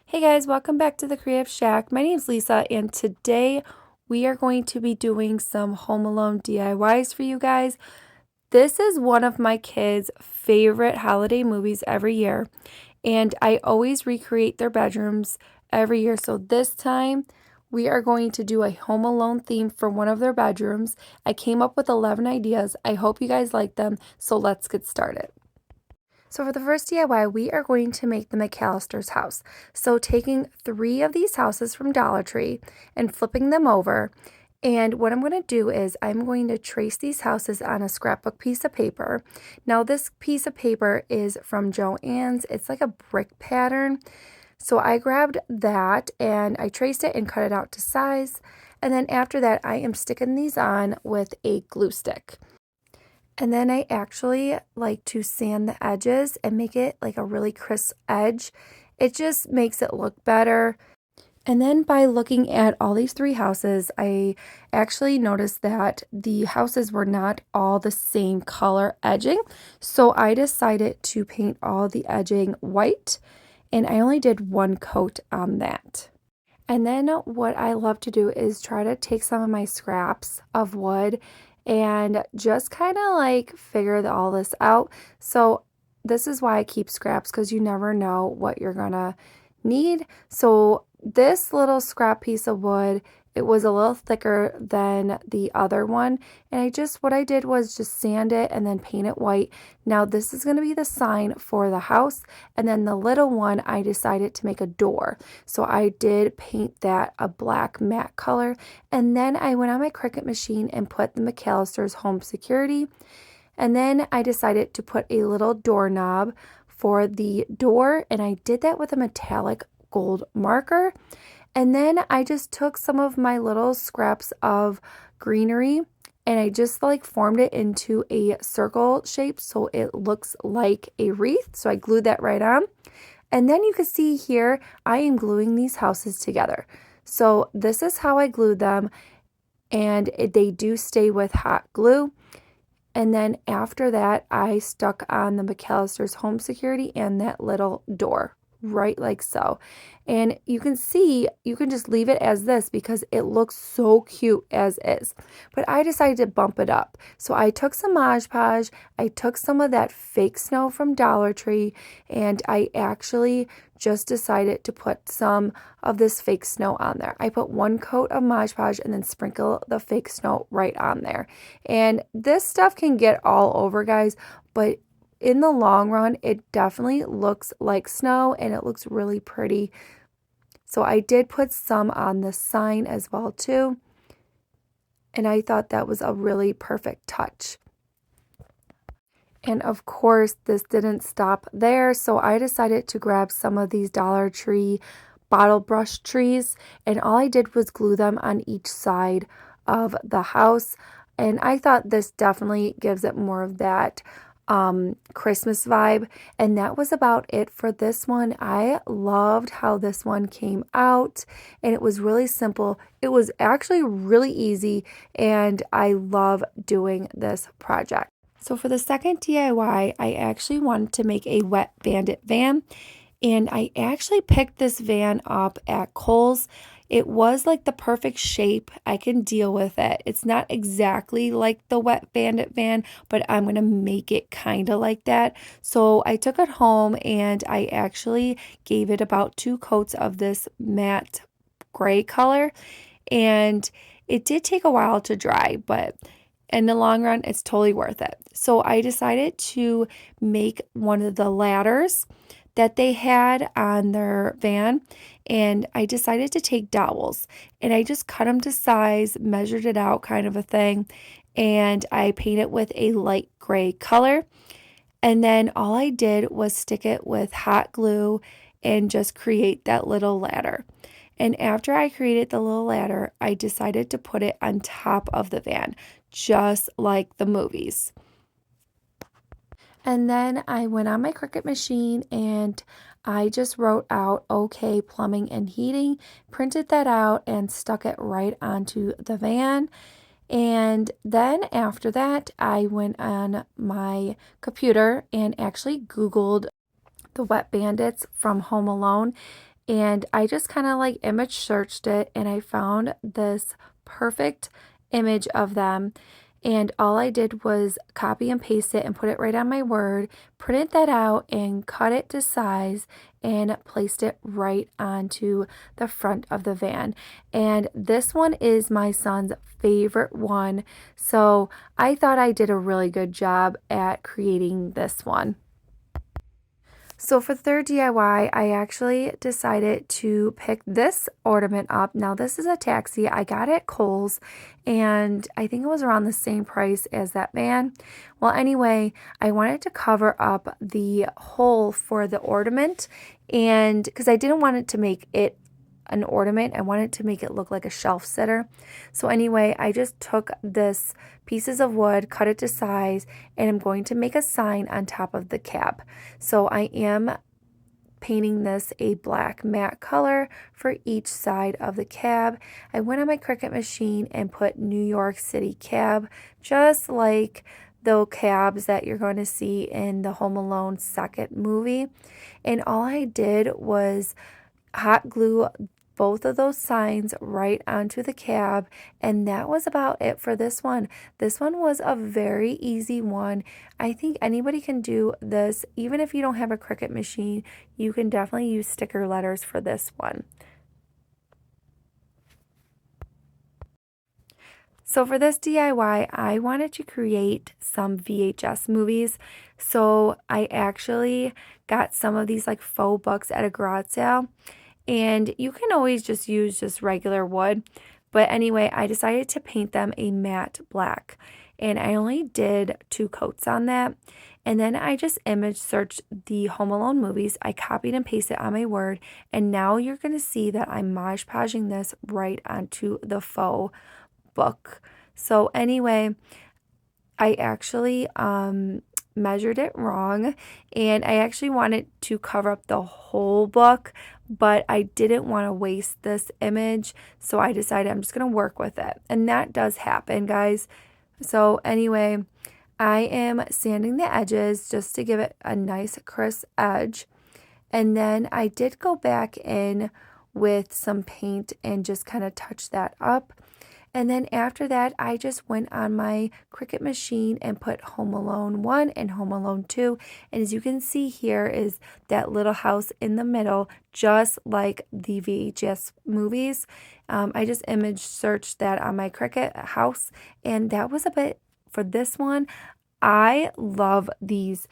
Hey guys, welcome back to the Creative Shack. My name is Lisa, and today we are going to be doing some Home Alone DIYs for you guys. This is one of my kids' favorite holiday movies every year, and I always recreate their bedrooms every year. So this time we are going to do a Home Alone theme for one of their bedrooms. I came up with 11 ideas. I hope you guys like them, so let's get started. So for the first DIY, we are going to make the McAllister's house. So taking 3 of these houses from Dollar Tree and flipping them over. And what I'm going to do is I'm going to trace these houses on a scrapbook piece of paper. Now this piece of paper is from Joanne's. It's like a brick pattern. So I grabbed that and I traced it and cut it out to size. And then after that, I am sticking these on with a glue stick. And then I actually like to sand the edges and make it like a really crisp edge. It just makes it look better. And then by looking at all these 3 houses, I actually noticed that the houses were not all the same color edging. So I decided to paint all the edging white, and I only did 1 coat on that. And then what I love to do is try to take some of my scraps of wood and just kind of like figure all this out. So this is why I keep scraps, because you never know what you're gonna need. So this little scrap piece of wood, it was a little thicker than the other one, and what I did was just sand it and then paint it white. Now this is going to be the sign for the house, and then the little one I decided to make a door. So I did paint that a black matte color, and then I went on my Cricut machine and put the McAllister's home security, and then I decided to put a little doorknob for the door, and I did that with a metallic gold marker. And then I just took some of my little scraps of greenery and I just like formed it into a circle shape so it looks like a wreath. So I glued that right on. And then you can see here, I am gluing these houses together. So this is how I glued them, and they do stay with hot glue. And then after that, I stuck on the McAllister's home security and that little door, right like so. And you can see, you can just leave it as this because it looks so cute as is. But I decided to bump it up. So I took some Mod Podge, I took some of that fake snow from Dollar Tree, and I actually just decided to put some of this fake snow on there. I put 1 coat of Mod Podge and then sprinkle the fake snow right on there. And this stuff can get all over, guys, but in the long run, it definitely looks like snow and it looks really pretty. So I did put some on the sign as well too. And I thought that was a really perfect touch. And of course, this didn't stop there. So I decided to grab some of these Dollar Tree bottle brush trees. And all I did was glue them on each side of the house. And I thought this definitely gives it more of that Christmas vibe. And that was about it for this one. I loved how this one came out, and it was really simple. It was actually really easy, and I love doing this project. So for the second DIY, I actually wanted to make a Wet Bandit van, and I actually picked this van up at Koles. It was like the perfect shape. I can deal with it. It's not exactly like the Wet Bandit van, but I'm going to make it kind of like that. So I took it home and I actually gave it about 2 coats of this matte gray color. And it did take a while to dry, but in the long run, it's totally worth it. So I decided to make one of the ladders that they had on their van, and I decided to take dowels, and I just cut them to size, measured it out kind of a thing, and I painted with a light gray color. And then all I did was stick it with hot glue and just create that little ladder. And after I created the little ladder, I decided to put it on top of the van, just like the movies. And then I went on my Cricut machine and I just wrote out OK Plumbing and Heating, printed that out and stuck it right onto the van. And then after that, I went on my computer and actually Googled the Wet Bandits from Home Alone. and I just kind of like image searched it, and I found this perfect image of them. And all I did was copy and paste it and put it right on my Word, printed that out and cut it to size and placed it right onto the front of the van. And this one is my son's favorite one. So I thought I did a really good job at creating this one. So for the third DIY, I actually decided to pick this ornament up. Now this is a taxi. I got it at Koles, and I think it was around the same price as that van. Well, anyway, I wanted to cover up the hole for the ornament, and because I didn't want it to make it an ornament, I wanted to make it look like a shelf sitter. So anyway, I just took this pieces of wood, cut it to size, and I'm going to make a sign on top of the cab. So I am painting this a black matte color for each side of the cab. I went on my Cricut machine and put New York City cab, just like the cabs that you're going to see in the Home Alone second movie. And all I did was hot glue both of those signs right onto the cab, and that was about it for this one. This one was a very easy one. I think anybody can do this. Even if you don't have a Cricut machine, you can definitely use sticker letters for this one. So for this DIY, I wanted to create some VHS movies. So I actually got some of these like faux books at a garage sale. And you can always just use just regular wood. But anyway, I decided to paint them a matte black. And I only did 2 coats on that. And then I just image searched the Home Alone movies. I copied and pasted on my Word. And now you're going to see that I'm Mod Podging this right onto the faux book. So anyway, I actually measured it wrong, and I actually wanted to cover up the whole book, but I didn't want to waste this image, so I decided I'm just going to work with it. And that does happen, guys. So anyway, I am sanding the edges just to give it a nice crisp edge. And then I did go back in with some paint and just kind of touch that up. And then after that, I just went on my Cricut machine and put Home Alone 1 and Home Alone 2. And as you can see here is that little house in the middle, just like the VHS movies. I just image searched that on my Cricut house, and that was a bit for this one. I love these.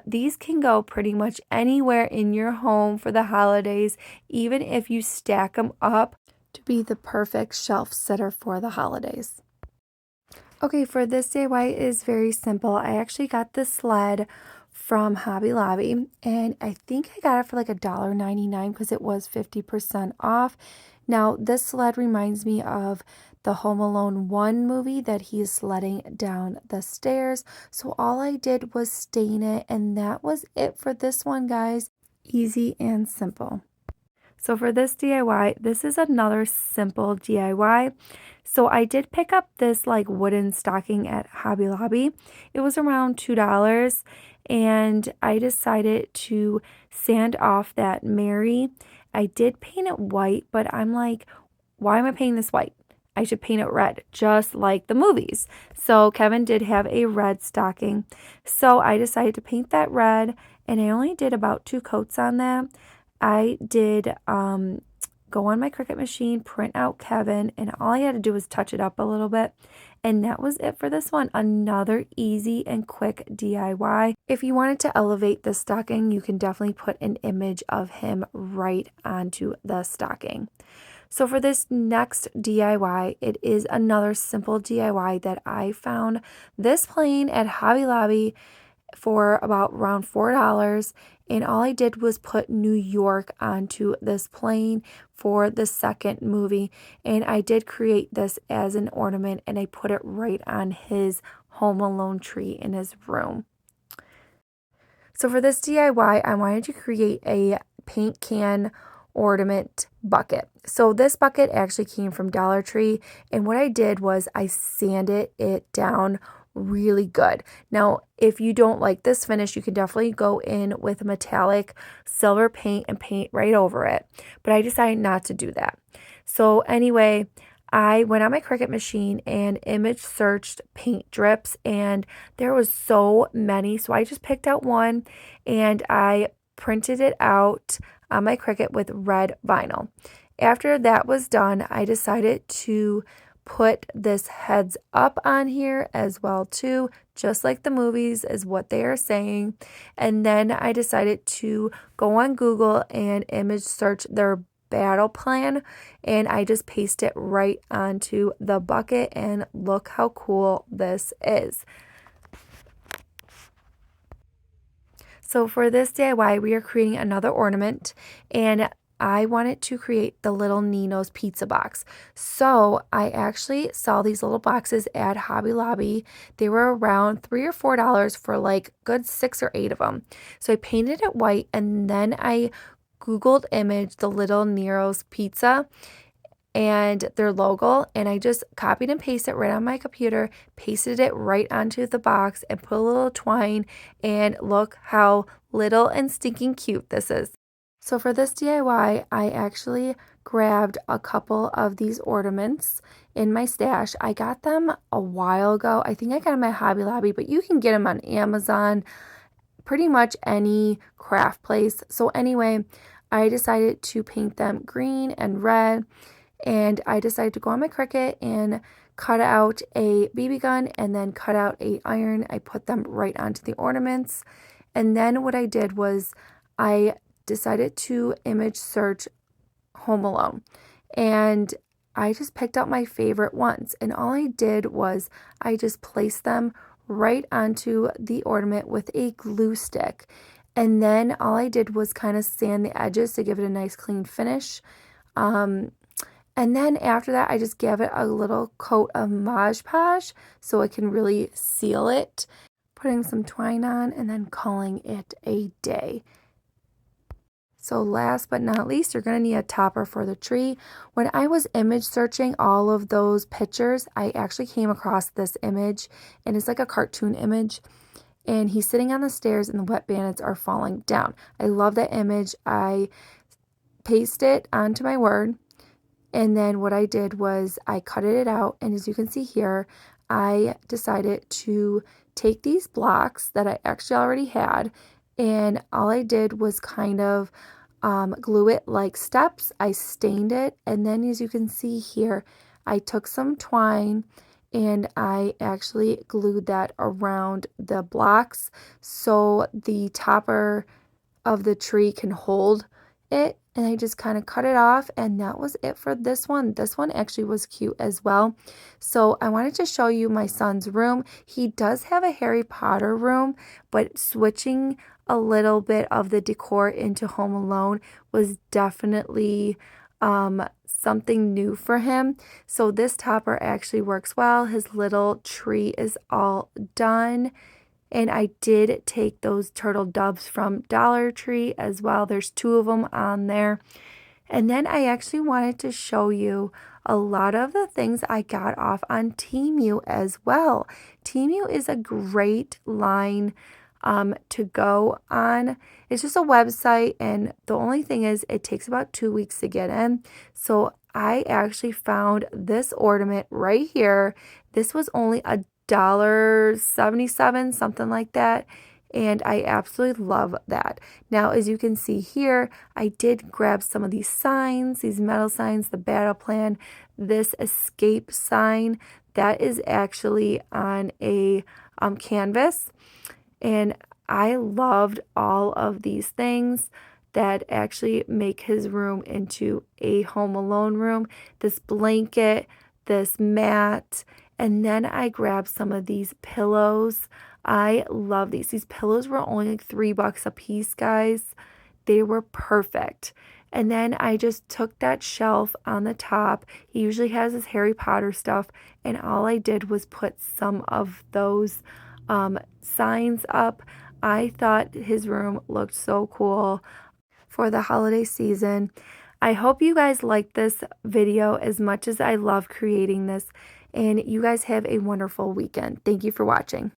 These can go pretty much anywhere in your home for the holidays, even if you stack them up to be the perfect shelf sitter for the holidays. Okay, for this DIY it is very simple. I actually got this sled from Hobby Lobby, and I think I got it for like $1.99 because it was 50% off. Now, this sled reminds me of the Home Alone 1 movie that he is sledding down the stairs. So all I did was stain it, and that was it for this one, guys. Easy and simple. So for this DIY, this is another simple DIY. So I did pick up this like wooden stocking at Hobby Lobby. It was around $2, and I decided to sand off that Mary. I did paint it white, but I'm like, why am I painting this white? I should paint it red, just like the movies. So Kevin did have a red stocking. So I decided to paint that red, and I only did about 2 coats on that. I did go on my Cricut machine, print out Kevin, and all I had to do was touch it up a little bit. And that was it for this one. Another easy and quick DIY. If you wanted to elevate the stocking, you can definitely put an image of him right onto the stocking. So for this next DIY, it is another simple DIY that I found this plane at Hobby Lobby for about around $4, and all I did was put New York onto this plane for the second movie, and I did create this as an ornament, and I put it right on his Home Alone tree in his room. So for this DIY, I wanted to create a paint can ornament bucket. So this bucket actually came from Dollar Tree, and what I did was I sanded it down really good. Now, if you don't like this finish, you can definitely go in with metallic silver paint and paint right over it. But I decided not to do that. So anyway, I went on my Cricut machine and image searched paint drips, and there was so many. So I just picked out one and I printed it out on my Cricut with red vinyl. After that was done, I decided to put this heads up on here as well too, just like the movies is what they are saying. And then I decided to go on Google and image search their battle plan, and I just paste it right onto the bucket, and look how cool this is. So for this DIY, we are creating another ornament, and I wanted to create the little Nino's pizza box. So I actually saw these little boxes at Hobby Lobby. They were around $3 or $4 for like good 6 or 8 of them. So I painted it white, and then I Googled image the little Nero's pizza and their logo, and I just copied and pasted it right on my computer, pasted it right onto the box, and put a little twine, and look how little and stinking cute this is. So for this DIY, I actually grabbed a couple of these ornaments in my stash. I got them a while ago. I think I got them at Hobby Lobby, but you can get them on Amazon, pretty much any craft place. So anyway, I decided to paint them green and red, and I decided to go on my Cricut and cut out a BB gun and then cut out a iron. I put them right onto the ornaments, and then what I did was I decided to image search Home Alone, and I just picked out my favorite ones, and all I did was I just placed them right onto the ornament with a glue stick, and then all I did was kind of sand the edges to give it a nice clean finish. And then after that, I just gave it a little coat of Mod Podge so it can really seal it, putting some twine on, and then calling it a day. So last but not least, you're going to need a topper for the tree. When I was image searching all of those pictures, I actually came across this image, and it's like a cartoon image. And he's sitting on the stairs and the wet bandits are falling down. I love that image. I pasted it onto my Word, and then what I did was I cut it out, and as you can see here, I decided to take these blocks that I actually already had, and all I did was kind of glue it like steps. I stained it, and then as you can see here, I took some twine and I actually glued that around the blocks so the topper of the tree can hold it, and I just kind of cut it off, and that was it for this one. This one actually was cute as well. So I wanted to show you my son's room. He does have a Harry Potter room, but switching a little bit of the decor into Home Alone was definitely something new for him. So this topper actually works well. His little tree is all done. And I did take those turtle doves from Dollar Tree as well. There's 2 of them on there. And then I actually wanted to show you a lot of the things I got off on Temu as well. Temu is a great line to go on. It's just a website, and the only thing is it takes about 2 weeks to get in. So I actually found this ornament right here. This was only $1.77, something like that, and I absolutely love that. Now, as you can see here, I did grab some of these signs, these metal signs, the battle plan, this escape sign that is actually on a canvas, and I loved all of these things that actually make his room into a Home Alone room. This blanket, this mat, and then I grabbed some of these pillows. I love these. These pillows were only like $3 a piece, guys. They were perfect. And then I just took that shelf on the top. He usually has his Harry Potter stuff, and all I did was put some of those signs up. I thought his room looked so cool for the holiday season. I hope you guys liked this video as much as I love creating this. and you guys have a wonderful weekend. Thank you for watching.